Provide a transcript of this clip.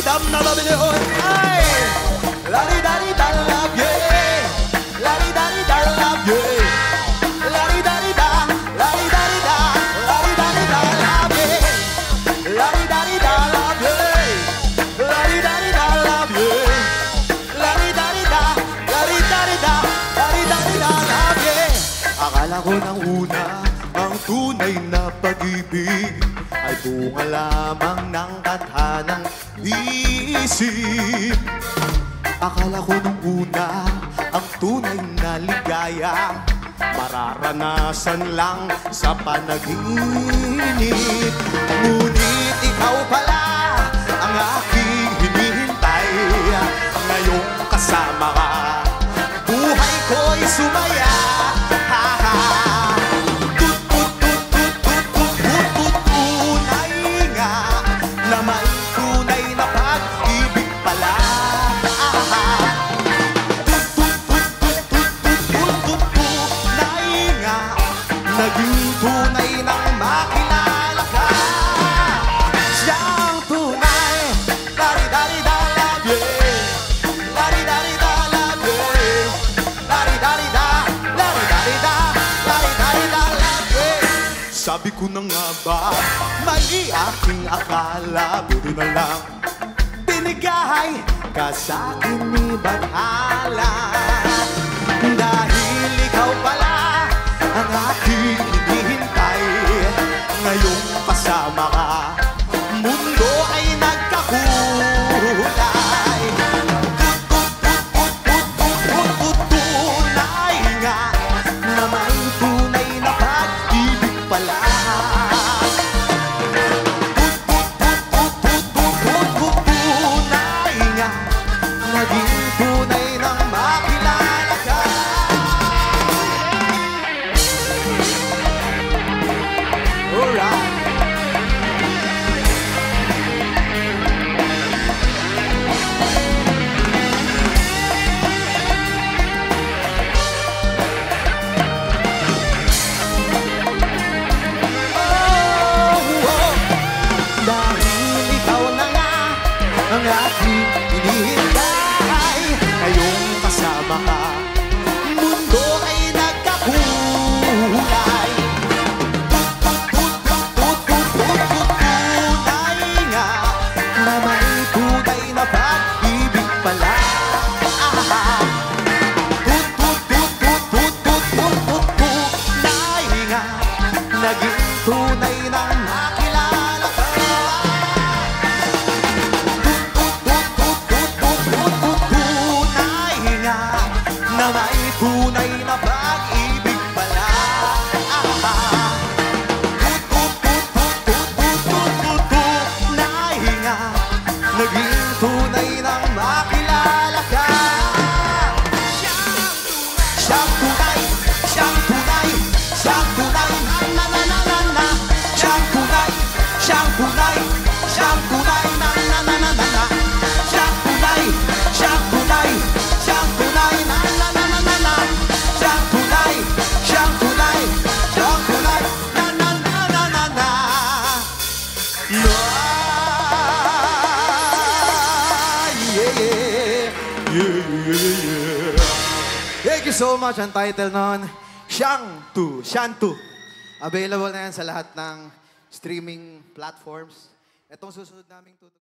dam na labi de hoy. Ay! La-di-da-di-da, love, yeah. La-di-da-di-da, love, yeah. La-di-da-di-da, la-di-da-di-da, la-di-da-di-da, love, yeah. La-di-da-di-da, love, yeah. La-di-da-di-da, love, yeah. La-di-da-di-da, la-di-da-di-da, la-di-da-di-da, love, yeah. Akala ko nang una, ang tunay na pag-ibig ay bunga lamang ng tadhanang isip. Akala ko nung una, ang tunay na ligaya mararanasan lang sa panaginip. Ngunit ikaw pala ang aking hinihintay. Ngayong kasama ka, buhay ko'y sumaya. Naging tunay nang makilala ka. Siyang tunay. Lari-dari-da, love, yeah. Lari-dari-da, love, yeah. Lari-dari-da, lari-dari-da, lari-dari-da, love, yeah. Sabi ko na nga ba, mali aking akala. Buti na lang binigay ka sa'kin ni Bathala. Dahil ikaw pala ang aking hinihintay. Ngayong kasama ka, mundo ay nagkakulay. Tunay nga na may tunay na pag-ibig pala. Tunay nga, naging tunay ng makilala ka. Ang aking hinihintay, ngayong kasama ka, mundo ay nagkakulay. Tunay nga na may tunay na pag-ibig pala. Tunay nga, naging tunay ng makilala ka. Na may tunay na pag-ibig pala. Tunay nga, naging tunay nang makilala ka. Siyang tunay, siyang tunay, siyang tunay, na na na na na. Siyang tunay, siyang tunay, siyang tunay, na na na na na. Siyang tunay, siyang tunay, siyang tunay, na na na na na. Siyang tunay, siyang tunay, siyang tunay, na na na na na na. Thank you so much. Ang title nun, Siyang Tu. Available na yan sa lahat ng streaming platforms. Itong susunod naming tutok.